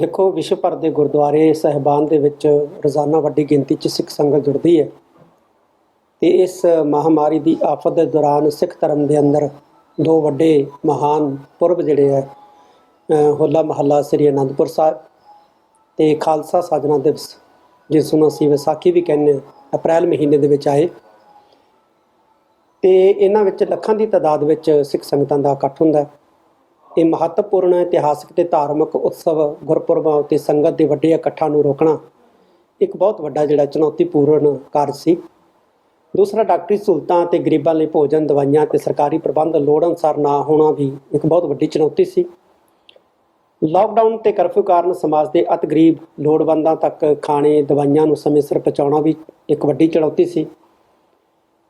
ਦੇਖੋ, ਵਿਸ਼ਵ ਭਰ ਦੇ ਗੁਰਦੁਆਰੇ ਸਾਹਿਬਾਨ ਦੇ ਵਿੱਚ ਰੋਜ਼ਾਨਾ ਵੱਡੀ ਗਿਣਤੀ 'ਚ ਸਿੱਖ ਸੰਗਤ ਜੁੜਦੀ ਹੈ ਤੇ ਇਸ ਮਹਾਮਾਰੀ ਦੀ ਆਫਤ ਦੇ ਦੌਰਾਨ ਸਿੱਖ ਧਰਮ ਦੇ ਅੰਦਰ ਦੋ ਵੱਡੇ ਮਹਾਨ ਪੁਰਬ ਜਿਹੜੇ ਹੈ ਹੋਲਾ ਮਹੱਲਾ ਸ੍ਰੀ ਅਨੰਦਪੁਰ ਸਾਹਿਬ ਤੇ ਖਾਲਸਾ ਸਾਜਨਾ ਦਿਵਸ, ਜਿਸ ਨੂੰ ਅਸੀਂ ਵਿਸਾਖੀ ਵੀ ਕਹਿੰਦੇ ਹਾਂ, ਅਪ੍ਰੈਲ ਮਹੀਨੇ ਦੇ ਵਿੱਚ ਆਏ ਤੇ ਇਹਨਾਂ ਵਿੱਚ ਲੱਖਾਂ ਦੀ ਤਾਦਾਦ ਵਿੱਚ ਸਿੱਖ ਸੰਗਤਾਂ ਦਾ ਇਕੱਠ ਹੁੰਦਾ। ਇਹ ਮਹੱਤਵਪੂਰਨ ਇਤਿਹਾਸਕ ਤੇ ਧਾਰਮਿਕ ਉਤਸਵ ਗੁਰਪੁਰਬਾਂ ਉੱਤੇ ਸੰਗਤ ਦੇ ਵੱਡੇ ਇਕੱਠਾਂ ਨੂੰ ਰੋਕਣਾ ਇੱਕ ਬਹੁਤ ਵੱਡਾ ਜਿਹੜਾ ਚੁਣੌਤੀਪੂਰਨ ਕਾਰਜ ਸੀ। ਦੂਸਰਾ, ਡਾਕਟਰੀ ਸਹੂਲਤਾਂ ਤੇ ਗਰੀਬਾਂ ਲਈ ਭੋਜਨ, ਦਵਾਈਆਂ ਤੇ ਸਰਕਾਰੀ ਪ੍ਰਬੰਧ ਲੋੜ ਅਨੁਸਾਰ ਨਾ ਹੋਣਾ ਵੀ ਇੱਕ ਬਹੁਤ ਵੱਡੀ ਚੁਣੌਤੀ ਸੀ। ਲਾਕਡਾਊਨ ਤੇ ਕਰਫਿਊ ਕਾਰਨ ਸਮਾਜ ਦੇ ਅਤ ਗਰੀਬ ਲੋੜਵੰਦਾਂ ਤੱਕ ਖਾਣੇ, ਦਵਾਈਆਂ ਨੂੰ ਸਮੇਂ ਸਿਰ ਪਹੁੰਚਾਉਣਾ ਵੀ ਇੱਕ ਵੱਡੀ ਚੁਣੌਤੀ ਸੀ।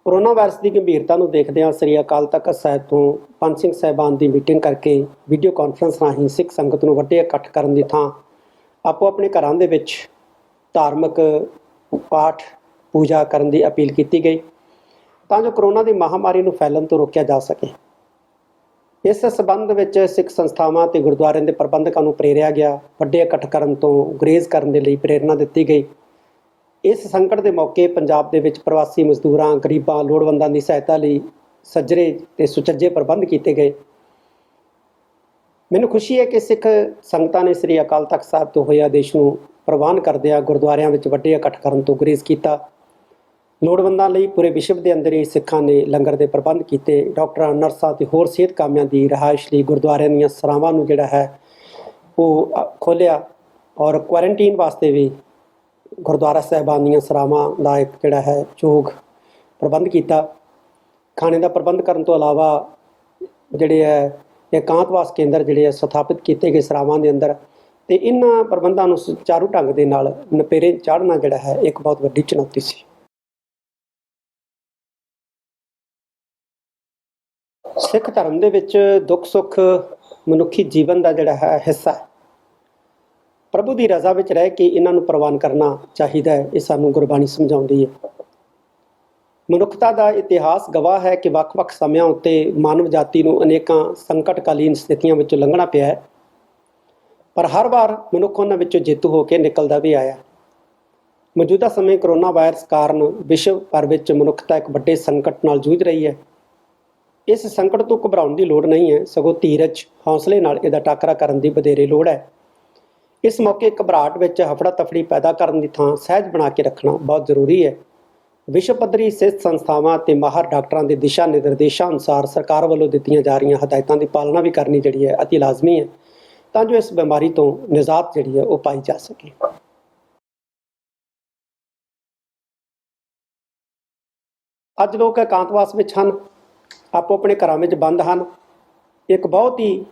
ਕੋਰੋਨਾ ਵਾਇਰਸ ਦੀ ਗੰਭੀਰਤਾ ਨੂੰ ਦੇਖਦਿਆਂ ਸ੍ਰੀ ਅਕਾਲ ਤਖਤ ਸਾਹਿਬ ਤੋਂ ਪੰਜ ਸਿੰਘ ਸਾਹਿਬਾਨ ਦੀ ਮੀਟਿੰਗ ਕਰਕੇ ਵੀਡੀਓ ਕਾਨਫਰੰਸ ਰਾਹੀਂ ਸਿੱਖ ਸੰਗਤ ਨੂੰ ਵੱਡੇ ਇਕੱਠ ਕਰਨ ਦੀ ਥਾਂ ਆਪੋ ਆਪਣੇ ਘਰਾਂ ਦੇ ਵਿੱਚ ਧਾਰਮਿਕ ਪਾਠ ਪੂਜਾ ਕਰਨ ਦੀ ਅਪੀਲ ਕੀਤੀ ਗਈ ਤਾਂ ਜੋ ਕਰੋਨਾ ਦੀ ਮਹਾਮਾਰੀ ਨੂੰ ਫੈਲਣ ਤੋਂ ਰੋਕਿਆ ਜਾ ਸਕੇ। ਇਸ ਸਬੰਧ ਵਿੱਚ ਸਿੱਖ ਸੰਸਥਾਵਾਂ ਤੇ ਗੁਰਦੁਆਰਿਆਂ ਦੇ ਪ੍ਰਬੰਧਕਾਂ ਨੂੰ ਪ੍ਰੇਰਿਆ ਗਿਆ, ਵੱਡੇ ਇਕੱਠ ਕਰਨ ਤੋਂ ਗੁਰੇਜ਼ ਕਰਨ ਦੇ ਲਈ ਪ੍ਰੇਰਨਾ ਦਿੱਤੀ ਗਈ। ਇਸ ਸੰਕਟ ਦੇ ਮੌਕੇ ਪੰਜਾਬ ਦੇ ਵਿੱਚ ਪ੍ਰਵਾਸੀ ਮਜ਼ਦੂਰਾਂ, ਗਰੀਬਾਂ, ਲੋੜਵੰਦਾਂ ਦੀ ਸਹਾਇਤਾ ਲਈ ਸੱਜਰੇ ਤੇ ਸੁਚੱਜੇ ਪ੍ਰਬੰਧ ਕੀਤੇ ਗਏ। ਮੈਨੂੰ ਖੁਸ਼ੀ ਹੈ ਕਿ ਸਿੱਖ ਸੰਗਤਾਂ ਨੇ ਸ੍ਰੀ ਅਕਾਲ ਤਖਤ ਸਾਹਿਬ ਤੋਂ ਹੋਏ ਆਦੇਸ਼ ਨੂੰ ਪ੍ਰਵਾਨ ਕਰਦਿਆਂ ਗੁਰਦੁਆਰਿਆਂ ਵਿੱਚ ਵੱਡੇ ਇਕੱਠ ਕਰਨ ਤੋਂ ਗੁਰੇਜ਼ ਕੀਤਾ। ਲੋੜਵੰਦਾਂ ਲਈ ਪੂਰੇ ਵਿਸ਼ਵ ਦੇ ਅੰਦਰ ਹੀ ਸਿੱਖਾਂ ਨੇ ਲੰਗਰ ਦੇ ਪ੍ਰਬੰਧ ਕੀਤੇ। ਡਾਕਟਰਾਂ, ਨਰਸਾਂ ਤੇ ਹੋਰ ਸਿਹਤ ਕਾਮਿਆਂ ਦੀ ਰਿਹਾਇਸ਼ ਲਈ ਗੁਰਦੁਆਰਿਆਂ ਦੀਆਂ ਸਰਾਵਾਂ ਨੂੰ ਜਿਹੜਾ ਹੈ ਉਹ ਖੋਲ੍ਹਿਆ ਔਰ ਕੁਆਰੰਟੀਨ ਵਾਸਤੇ ਵੀ ਗੁਰਦੁਆਰਾ ਸਾਹਿਬਾਨ ਦੀਆਂ ਸਰਾਵਾਂ ਦਾ ਇੱਕ ਜਿਹੜਾ ਹੈ ਯੋਗ ਪ੍ਰਬੰਧ ਕੀਤਾ। ਖਾਣੇ ਦਾ ਪ੍ਰਬੰਧ ਕਰਨ ਤੋਂ ਇਲਾਵਾ ਜਿਹੜੇ ਹੈ ਇਕਾਂਤਵਾਸ ਕੇਂਦਰ ਜਿਹੜੇ ਹੈ ਸਥਾਪਿਤ ਕੀਤੇ ਗਏ ਸਰਾਵਾਂ ਦੇ ਅੰਦਰ, ਤੇ ਇਹਨਾਂ ਪ੍ਰਬੰਧਾਂ ਨੂੰ ਸੁਚਾਰੂ ਢੰਗ ਦੇ ਨਾਲ ਨਪੇਰੇ ਚਾੜ੍ਹਨਾ ਜਿਹੜਾ ਹੈ ਇੱਕ ਬਹੁਤ ਵੱਡੀ ਚੁਣੌਤੀ ਸੀ। ਸਿੱਖ ਧਰਮ ਦੇ ਵਿੱਚ ਦੁੱਖ ਸੁੱਖ ਮਨੁੱਖੀ ਜੀਵਨ ਦਾ ਜਿਹੜਾ ਹੈ ਹਿੱਸਾ ਹੈ। ਪ੍ਰਭੂ ਦੀ ਰਜ਼ਾ ਵਿੱਚ ਰਹਿ ਕੇ ਇਹਨਾਂ ਨੂੰ ਪ੍ਰਵਾਨ ਕਰਨਾ ਚਾਹੀਦਾ ਹੈ, ਇਹ ਸਾਨੂੰ ਗੁਰਬਾਣੀ ਸਮਝਾਉਂਦੀ ਹੈ। ਮਨੁੱਖਤਾ ਦਾ ਇਤਿਹਾਸ ਗਵਾਹ ਹੈ ਕਿ ਵੱਖ-ਵੱਖ ਸਮਿਆਂ ਉੱਤੇ ਮਾਨਵ ਜਾਤੀ ਨੂੰ ਅਨੇਕਾਂ ਸੰਕਟਕਾਲੀਨ ਸਥਿਤੀਆਂ ਵਿੱਚੋਂ ਲੰਘਣਾ ਪਿਆ ਹੈ, ਪਰ ਹਰ ਵਾਰ ਮਨੁੱਖ ਉਹਨਾਂ ਵਿੱਚੋਂ ਜੇਤੂ ਹੋ ਕੇ ਨਿਕਲਦਾ ਵੀ ਆਇਆ। ਮੌਜੂਦਾ ਸਮੇਂ ਕਰੋਨਾ ਵਾਇਰਸ ਕਾਰਨ ਵਿਸ਼ਵ ਭਰ ਵਿੱਚ ਮਨੁੱਖਤਾ ਇੱਕ ਵੱਡੇ ਸੰਕਟ ਨਾਲ ਜੂਝ ਰਹੀ ਹੈ। ਇਸ ਸੰਕਟ ਤੋਂ ਘਬਰਾਉਣ ਦੀ ਲੋੜ ਨਹੀਂ ਹੈ, ਸਗੋਂ ਧੀਰਜ, ਹੌਸਲੇ ਨਾਲ ਇਹਦਾ ਟਾਕਰਾ ਕਰਨ ਦੀ ਵਧੇਰੇ ਲੋੜ ਹੈ। ਇਸ ਮੌਕੇ ਘਬਰਾਹਟ ਵਿੱਚ ਹਫੜਾ ਤਫੜੀ ਪੈਦਾ ਕਰਨ ਦੀ ਥਾਂ ਸਹਿਜ ਬਣਾ ਕੇ ਰੱਖਣਾ ਬਹੁਤ ਜ਼ਰੂਰੀ ਹੈ। ਵਿਸ਼ਵ ਪੱਧਰੀ ਸਿਹਤ ਸੰਸਥਾਵਾਂ ਤੇ ਮਾਹਰ ਡਾਕਟਰਾਂ ਦੇ ਦਿਸ਼ਾ ਨਿਰਦੇਸ਼ਾਂ ਅਨੁਸਾਰ ਸਰਕਾਰ ਵੱਲੋਂ ਦਿੱਤੀਆਂ ਜਾ ਰਹੀਆਂ ਹਦਾਇਤਾਂ ਦੀ ਪਾਲਣਾ ਵੀ ਕਰਨੀ ਜਿਹੜੀ ਹੈ ਅਤੀ ਲਾਜ਼ਮੀ ਹੈ, ਤਾਂ ਜੋ ਇਸ ਬਿਮਾਰੀ ਤੋਂ ਨਿਜਾਤ ਜਿਹੜੀ ਹੈ ਉਹ ਪਾਈ ਜਾ ਸਕੇ। ਅੱਜ ਲੋਕ ਇਕਾਂਤਵਾਸ ਵਿੱਚ ਹਨ, ਆਪੋ ਆਪਣੇ ਘਰਾਂ ਵਿੱਚ ਬੰਦ ਹਨ। ਇੱਕ ਬਹੁਤ ਹੀ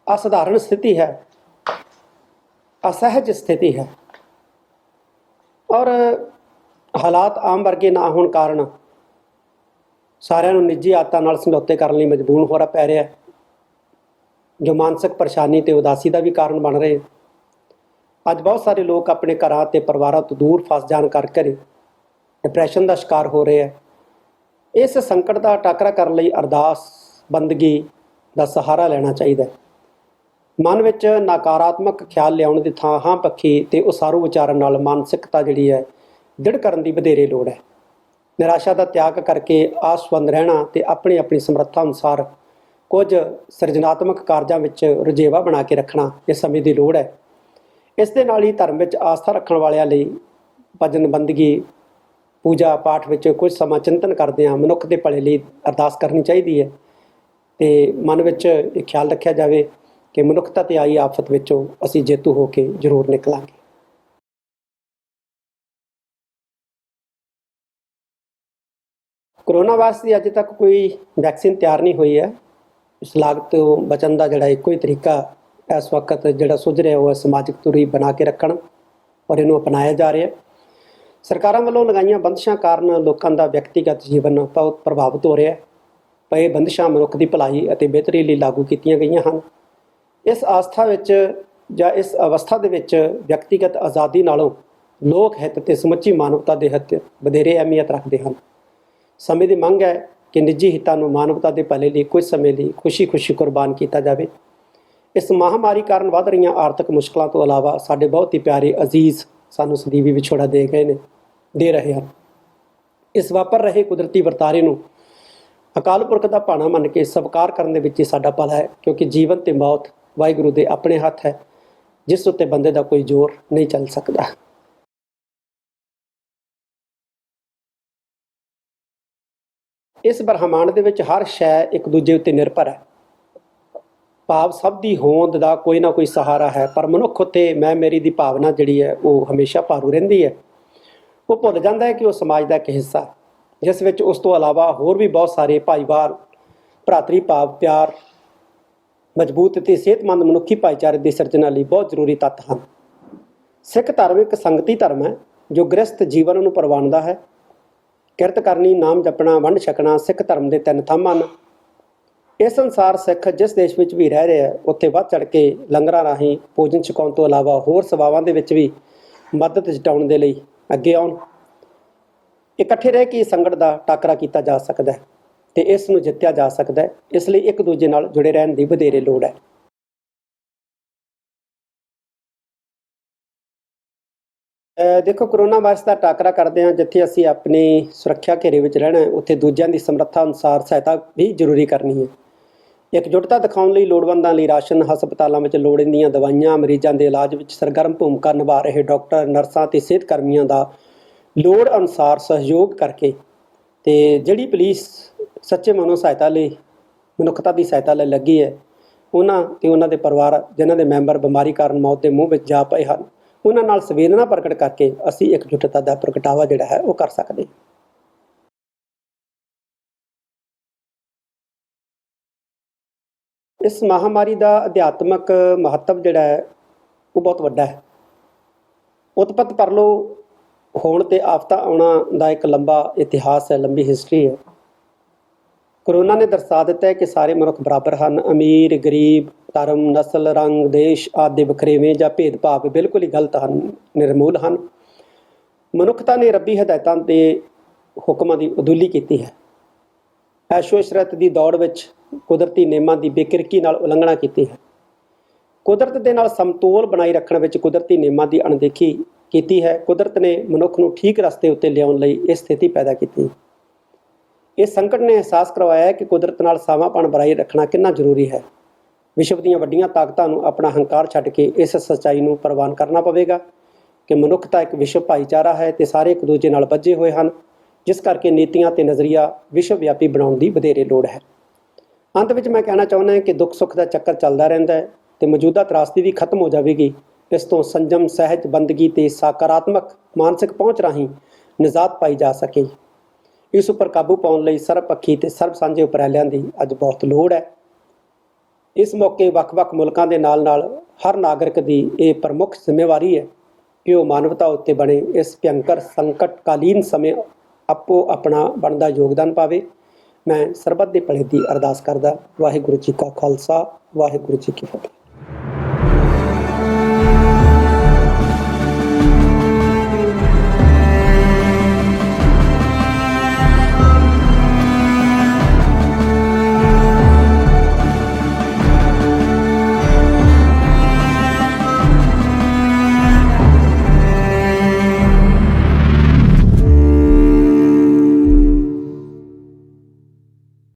ਅਸਾਧਾਰਨ ਸਥਿਤੀ ਹੈ, ਅਸਹਿਜ ਸਥਿਤੀ ਹੈ ਔਰ ਹਾਲਾਤ ਆਮ ਵਰਗੇ ਨਾ ਹੋਣ ਕਾਰਨ ਸਾਰਿਆਂ ਨੂੰ ਨਿੱਜੀ ਆਦਤਾਂ ਨਾਲ ਸਮਝੌਤੇ ਕਰਨ ਲਈ ਮਜਬੂਰ ਹੋਣਾ ਪੈ ਰਿਹਾ ਹੈ, ਜੋ ਮਾਨਸਿਕ ਪਰੇਸ਼ਾਨੀ ਤੇ ਉਦਾਸੀ ਦਾ ਵੀ ਕਾਰਨ ਬਣ ਰਹੇ। ਅੱਜ ਬਹੁਤ ਸਾਰੇ ਲੋਕ ਆਪਣੇ ਘਰਾਂ ਤੇ ਪਰਿਵਾਰਾਂ ਤੋਂ ਦੂਰ ਫਸ ਜਾਣ ਕਰਕੇ ਡਿਪਰੈਸ਼ਨ ਦਾ ਸ਼ਿਕਾਰ ਹੋ ਰਹੇ ਹੈ। ਇਸ ਸੰਕਟ ਦਾ ਟਾਕਰਾ ਕਰਨ ਲਈ ਅਰਦਾਸ, ਬੰਦਗੀ ਦਾ ਸਹਾਰਾ ਲੈਣਾ ਚਾਹੀਦਾ ਹੈ। ਮਨ ਵਿੱਚ ਨਕਾਰਾਤਮਕ ਖਿਆਲ ਲਿਆਉਣ ਦੀ ਥਾਂ ਹਾਂ ਪੱਖੀ ਤੇ ਉਸਾਰੂ ਵਿਚਾਰਨ ਨਾਲ ਮਾਨਸਿਕਤਾ ਜਿਹੜੀ ਹੈ ਦ੍ਰਿੜ ਕਰਨ ਦੀ ਵਧੇਰੇ ਲੋੜ ਹੈ। ਨਿਰਾਸ਼ਾ ਦਾ ਤਿਆਗ ਕਰਕੇ ਆਸਵੰਦ ਰਹਿਣਾ ਤੇ ਆਪਣੀ ਆਪਣੀ ਸਮਰੱਥਾ ਅਨੁਸਾਰ ਕੁਝ ਸਿਰਜਣਾਤਮਕ ਕਾਰਜਾਂ ਵਿੱਚ ਰੁਝੇਵਾ ਬਣਾ ਕੇ ਰੱਖਣਾ ਇਸ ਸਮੇਂ ਦੀ ਲੋੜ ਹੈ। ਇਸ ਦੇ ਨਾਲ ਹੀ ਧਰਮ ਵਿੱਚ ਆਸਥਾ ਰੱਖਣ ਵਾਲਿਆਂ ਲਈ ਭਜਨ, ਬੰਦਗੀ, ਪੂਜਾ ਪਾਠ ਵਿੱਚ ਕੁਝ ਸਮਾਂ ਚਿੰਤਨ ਕਰਦਿਆਂ ਮਨੁੱਖ ਦੇ ਭਲੇ ਲਈ ਅਰਦਾਸ ਕਰਨੀ ਚਾਹੀਦੀ ਹੈ ਤੇ ਮਨ ਵਿੱਚ ਇਹ ਖਿਆਲ ਰੱਖਿਆ ਜਾਵੇ ਕਿ ਮਨੁੱਖਤਾ ਤੇ ਆਈ ਆਫਤ ਵਿੱਚੋਂ ਅਸੀਂ ਜੇਤੂ ਹੋ ਕੇ ਜ਼ਰੂਰ ਨਿਕਲਾਂਗੇ। ਕਰੋਨਾ ਵਾਇਰਸ ਦੀ ਅਜੇ ਤੱਕ ਕੋਈ ਵੈਕਸੀਨ ਤਿਆਰ ਨਹੀਂ ਹੋਈ ਹੈ। ਇਸ ਲਾਗਤ ਤੋਂ ਬਚਣ ਦਾ ਜਿਹੜਾ ਇੱਕੋ ਹੀ ਤਰੀਕਾ ਇਸ ਵਕਤ ਜਿਹੜਾ ਸੁੱਝ ਰਿਹਾ ਉਹ ਸਮਾਜਿਕ ਦੂਰੀ ਬਣਾ ਕੇ ਰੱਖਣ ਔਰ ਇਹਨੂੰ ਅਪਣਾਇਆ ਜਾ ਰਿਹਾ। ਸਰਕਾਰਾਂ ਵੱਲੋਂ ਲਗਾਈਆਂ ਬੰਦਸ਼ਾਂ ਕਾਰਨ ਲੋਕਾਂ ਦਾ ਵਿਅਕਤੀਗਤ ਜੀਵਨ ਬਹੁਤ ਪ੍ਰਭਾਵਿਤ ਹੋ ਰਿਹਾ, ਪਰ ਇਹ ਬੰਦਸ਼ਾਂ ਮਨੁੱਖ ਦੀ ਭਲਾਈ ਅਤੇ ਬਿਹਤਰੀ ਲਈ ਲਾਗੂ ਕੀਤੀਆਂ ਗਈਆਂ ਹਨ। ਇਸ ਆਸਥਾ ਵਿੱਚ ਜਾਂ ਇਸ ਅਵਸਥਾ ਦੇ ਵਿੱਚ ਵਿਅਕਤੀਗਤ ਆਜ਼ਾਦੀ ਨਾਲੋਂ ਲੋਕ ਹਿੱਤ ਤੇ ਸਮੁੱਚੀ ਮਾਨਵਤਾ ਦੇ ਹਿੱਤ ਵਧੇਰੇ ਅਹਿਮੀਅਤ ਰੱਖਦੇ ਹਨ। ਸਮੇਂ ਦੀ ਮੰਗ ਹੈ ਕਿ ਨਿੱਜੀ ਹਿੱਤਾਂ ਨੂੰ ਮਾਨਵਤਾ ਦੇ ਭਲੇ ਲਈ ਕੁਝ ਸਮੇਂ ਲਈ ਖੁਸ਼ੀ-ਖੁਸ਼ੀ ਕੁਰਬਾਨ ਕੀਤਾ ਜਾਵੇ। ਇਸ ਮਹਾਮਾਰੀ ਕਾਰਨ ਵੱਧ ਰਹੀਆਂ ਆਰਥਿਕ ਮੁਸ਼ਕਲਾਂ ਤੋਂ ਇਲਾਵਾ ਸਾਡੇ ਬਹੁਤ ਹੀ ਪਿਆਰੇ ਅਜ਼ੀਜ਼ ਸਾਨੂੰ ਸਦੀਵੀ ਵਿਛੋੜਾ ਦੇ ਰਹੇ ਹਨ। ਇਸ ਵਾਪਰ ਰਹੇ ਕੁਦਰਤੀ ਵਰਤਾਰੇ ਨੂੰ ਅਕਾਲ ਪੁਰਖ ਦਾ ਭਾਣਾ ਮੰਨ ਕੇ ਸਵੀਕਾਰ ਕਰਨ ਦੇ ਵਿੱਚ ਹੀ ਸਾਡਾ ਭਲਾ ਹੈ, ਕਿਉਂਕਿ ਜੀਵਨ ਤੇ ਮੌਤ ਵਾਹਿਗੁਰੂ ਦੇ ਆਪਣੇ ਹੱਥ ਹੈ, ਜਿਸ ਉੱਤੇ ਬੰਦੇ ਦਾ ਕੋਈ ਜ਼ੋਰ ਨਹੀਂ ਚੱਲ ਸਕਦਾ। ਇਸ ਬ੍ਰਹਿਮੰਡ ਦੇ ਵਿੱਚ ਹਰ ਸ਼ੈ ਇੱਕ ਦੂਜੇ ਉੱਤੇ ਨਿਰਭਰ ਹੈ, ਭਾਵ ਸਭ ਦੀ ਹੋਂਦ ਦਾ ਕੋਈ ਨਾ ਕੋਈ ਸਹਾਰਾ ਹੈ, ਪਰ ਮਨੁੱਖ ਉੱਤੇ ਮੈਂ ਮੇਰੀ ਦੀ ਭਾਵਨਾ ਜਿਹੜੀ ਹੈ ਉਹ ਹਮੇਸ਼ਾ ਭਾਰੂ ਰਹਿੰਦੀ ਹੈ। ਉਹ ਭੁੱਲ ਜਾਂਦਾ ਹੈ ਕਿ ਉਹ ਸਮਾਜ ਦਾ ਇੱਕ ਹਿੱਸਾ, ਜਿਸ ਵਿੱਚ ਉਸ ਤੋਂ ਇਲਾਵਾ ਹੋਰ ਵੀ ਬਹੁਤ ਸਾਰੇ ਭਾਈਵਾਲ, ਭਰਾਤਰੀ ਭਾਵ, ਪਿਆਰ, ਮਜ਼ਬੂਤ ਅਤੇ ਸਿਹਤਮੰਦ ਮਨੁੱਖੀ ਭਾਈਚਾਰੇ ਦੀ ਸਿਰਜਣਾ ਲਈ ਬਹੁਤ ਜ਼ਰੂਰੀ ਤੱਤ ਹਨ। ਸਿੱਖ ਧਰਮ ਇੱਕ ਸੰਗਤੀ ਧਰਮ ਹੈ ਜੋ ਗ੍ਰਸਥ ਜੀਵਨ ਨੂੰ ਪ੍ਰਵਾਨਦਾ ਹੈ। ਕਿਰਤ ਕਰਨੀ, ਨਾਮ ਜਪਣਾ, ਵੰਡ ਛਕਣਾ ਸਿੱਖ ਧਰਮ ਦੇ 3 ਥੰਮ ਹਨ। ਇਸ ਅਨੁਸਾਰ ਸਿੱਖ ਜਿਸ ਦੇਸ਼ ਵਿੱਚ ਵੀ ਰਹਿ ਰਿਹਾ ਉੱਥੇ ਵੱਧ ਚੜ੍ਹ ਕੇ ਲੰਗਰਾਂ ਰਾਹੀਂ ਭੋਜਨ ਛਕਾਉਣ ਤੋਂ ਇਲਾਵਾ ਹੋਰ ਸੇਵਾਵਾਂ ਦੇ ਵਿੱਚ ਵੀ ਮਦਦ ਜਟਾਉਣ ਦੇ ਲਈ ਅੱਗੇ ਆਉਣ। ਇਕੱਠੇ ਰਹਿ ਕੇ ਸੰਕਟ ਦਾ ਟਾਕਰਾ ਕੀਤਾ ਜਾ ਸਕਦਾ ਹੈ ਤੇ ਇਸ ਨੂੰ ਜਿੱਤਿਆ ਜਾ ਸਕਦਾ ਹੈ। ਇਸ ਲਈ ਇੱਕ ਦੂਜੇ ਨਾਲ ਜੁੜੇ ਰਹਿਣ ਦੀ ਵਧੇਰੇ ਲੋੜ ਹੈ। ਦੇਖੋ, ਕਰੋਨਾ ਵਾਇਰਸ ਦਾ ਟਾਕਰਾ ਕਰਦੇ ਹਾਂ, ਜਿੱਥੇ ਅਸੀਂ ਆਪਣੀ ਸੁਰੱਖਿਆ ਘੇਰੇ ਵਿੱਚ ਰਹਿਣਾ ਹੈ, ਉੱਥੇ ਦੂਜਿਆਂ ਦੀ ਸਮਰੱਥਾ ਅਨੁਸਾਰ ਸਹਾਇਤਾ ਵੀ ਜ਼ਰੂਰੀ ਕਰਨੀ ਹੈ। ਇਕਜੁੱਟਤਾ ਦਿਖਾਉਣ ਲਈ ਲੋੜਵੰਦਾਂ ਲਈ ਰਾਸ਼ਨ, ਹਸਪਤਾਲਾਂ ਵਿੱਚ ਲੋੜੀਂਦੀਆਂ ਦਵਾਈਆਂ, ਮਰੀਜ਼ਾਂ ਦੇ ਇਲਾਜ ਵਿੱਚ ਸਰਗਰਮ ਭੂਮਿਕਾ ਨਿਭਾ ਰਹੇ ਡਾਕਟਰ, ਨਰਸਾਂ ਅਤੇ ਸਿਹਤ ਕਰਮੀਆਂ ਦਾ ਲੋੜ ਅਨੁਸਾਰ ਸਹਿਯੋਗ ਕਰਕੇ, ਤੇ ਜਿਹੜੀ ਪੁਲਿਸ ਸੱਚੇ ਮਨੋਂ ਸਹਾਇਤਾ ਲਈ, ਮਨੁੱਖਤਾ ਦੀ ਸਹਾਇਤਾ ਲਈ ਲੱਗੀ ਹੈ, ਉਹਨਾਂ ਤੇ ਉਹਨਾਂ ਦੇ ਪਰਿਵਾਰ ਜਿਨ੍ਹਾਂ ਦੇ ਮੈਂਬਰ ਬਿਮਾਰੀ ਕਾਰਨ ਮੌਤ ਦੇ ਮੂੰਹ ਵਿੱਚ ਜਾ ਪਏ ਹਨ, ਉਹਨਾਂ ਨਾਲ ਸੰਵੇਦਨਾ ਪ੍ਰਗਟ ਕਰਕੇ ਅਸੀਂ ਇਕਜੁੱਟਤਾ ਦਾ ਪ੍ਰਗਟਾਵਾ ਜਿਹੜਾ ਹੈ ਉਹ ਕਰ ਸਕਦੇ ਹਾਂ। ਇਸ ਮਹਾਮਾਰੀ ਦਾ ਅਧਿਆਤਮਕ ਮਹੱਤਵ ਜਿਹੜਾ ਹੈ ਉਹ ਬਹੁਤ ਵੱਡਾ ਹੈ। ਉਤਪਤ ਪਰਲੋ ਹੋਣ ਤੇ ਆਫਤਾਂ ਆਉਣਾ ਦਾ ਇੱਕ ਲੰਬਾ ਇਤਿਹਾਸ ਹੈ, ਲੰਬੀ ਹਿਸਟਰੀ ਹੈ। ਕਰੋਨਾ ਨੇ ਦਰਸਾ ਦਿੱਤਾ ਹੈ ਕਿ ਸਾਰੇ ਮਨੁੱਖ ਬਰਾਬਰ ਹਨ। ਅਮੀਰ, ਗਰੀਬ, ਧਰਮ, ਨਸਲ, ਰੰਗ, ਦੇਸ਼ ਆਦਿ ਦੇ ਵਖਰੇਵੇਂ ਜਾਂ ਭੇਦਭਾਵ ਬਿਲਕੁਲ ਹੀ ਗਲਤ ਹਨ, ਨਿਰਮੂਲ ਹਨ। ਮਨੁੱਖਤਾ ਨੇ ਰੱਬੀ ਹਦਾਇਤਾਂ ਦੇ ਹੁਕਮਾਂ ਦੀ ਉਦੂਲੀ ਕੀਤੀ ਹੈ। ਐਸ਼ੋ ਇਸ਼ਰਤ ਦੀ ਦੌੜ ਵਿੱਚ ਕੁਦਰਤੀ ਨਿਯਮਾਂ ਦੀ ਬੇਕਿਰਕੀ ਨਾਲ ਉਲੰਘਣਾ ਕੀਤੀ ਹੈ। ਕੁਦਰਤ ਦੇ ਨਾਲ ਸਮਤੋਲ ਬਣਾਈ ਰੱਖਣ ਵਿੱਚ ਕੁਦਰਤੀ ਨਿਯਮਾਂ ਦੀ ਅਣਦੇਖੀ ਕੀਤੀ ਹੈ। ਕੁਦਰਤ ਨੇ ਮਨੁੱਖ ਨੂੰ ਠੀਕ ਰਸਤੇ ਉੱਤੇ ਲਿਆਉਣ ਲਈ ਇਹ ਸਥਿਤੀ ਪੈਦਾ ਕੀਤੀ। ਇਸ ਸੰਕਟ ਨੇ ਅਹਿਸਾਸ ਕਰਵਾਇਆ ਹੈ ਕਿ ਕੁਦਰਤ ਨਾਲ ਸਾਵਾਂਪਣ ਬਣਾਈ ਰੱਖਣਾ ਕਿੰਨਾ ਜ਼ਰੂਰੀ ਹੈ। ਵਿਸ਼ਵ ਦੀਆਂ ਵੱਡੀਆਂ ਤਾਕਤਾਂ ਨੂੰ ਆਪਣਾ ਹੰਕਾਰ ਛੱਡ ਕੇ ਇਸ ਸੱਚਾਈ ਨੂੰ ਪ੍ਰਵਾਨ ਕਰਨਾ ਪਵੇਗਾ ਕਿ ਮਨੁੱਖਤਾ ਇੱਕ ਵਿਸ਼ਵ ਭਾਈਚਾਰਾ ਹੈ ਤੇ ਸਾਰੇ ਇੱਕ ਦੂਜੇ ਨਾਲ ਬੱਝੇ ਹੋਏ ਹਨ, ਜਿਸ ਕਰਕੇ ਨੀਤੀਆਂ ਤੇ ਨਜ਼ਰੀਆ ਵਿਸ਼ਵ ਵਿਆਪੀ ਬਣਾਉਣ ਦੀ ਵਧੇਰੇ ਲੋੜ ਹੈ। ਅੰਤ ਵਿੱਚ ਮੈਂ ਕਹਿਣਾ ਚਾਹੁੰਦਾ ਹਾਂ ਕਿ ਦੁੱਖ ਸੁੱਖ ਦਾ ਚੱਕਰ ਚੱਲਦਾ ਰਹਿੰਦਾ ਹੈ ਤੇ ਮੌਜੂਦਾ ਤਰਾਸਦੀ ਵੀ ਖਤਮ ਹੋ ਜਾਵੇਗੀ। ਇਸ ਤੋਂ ਸੰਜਮ, ਸਹਿਜ, ਬੰਦਗੀ ਤੇ ਸਕਾਰਾਤਮਕ ਮਾਨਸਿਕ ਪਹੁੰਚ ਰਾਹੀਂ ਨਿਜਾਤ ਪਾਈ ਜਾ ਸਕੇ। ਇਸ ਉੱਪਰ ਕਾਬੂ ਪਾਉਣ ਲਈ ਸਰਬਪੱਖੀ ਤੇ ਸਰਬ ਸਾਂਝੇ ਉਪਰਾਲਿਆਂ ਦੀ ਅੱਜ ਬਹੁਤ ਲੋੜ ਹੈ। ਇਸ ਮੌਕੇ ਵੱਖ-ਵੱਖ ਮੁਲਕਾਂ ਦੇ ਨਾਲ-ਨਾਲ ਹਰ ਨਾਗਰਿਕ ਦੀ ਇਹ ਪ੍ਰਮੁੱਖ ਜ਼ਿੰਮੇਵਾਰੀ ਹੈ ਕਿ ਉਹ ਮਾਨਵਤਾ ਉੱਤੇ ਬਣੇ ਇਸ ਭਿਅੰਕਰ ਸੰਕਟਕਾਲੀਨ ਸਮੇਂ ਆਪੋ ਆਪਣਾ ਬਣਦਾ ਯੋਗਦਾਨ ਪਾਵੇ। ਮੈਂ ਸਰਬੱਤ ਦੇ ਭਲੇ ਦੀ ਅਰਦਾਸ ਕਰਦਾ। ਵਾਹਿਗੁਰੂ ਜੀ ਕਾ ਖਾਲਸਾ, ਵਾਹਿਗੁਰੂ ਜੀ ਕੀ ਫਤਿਹ।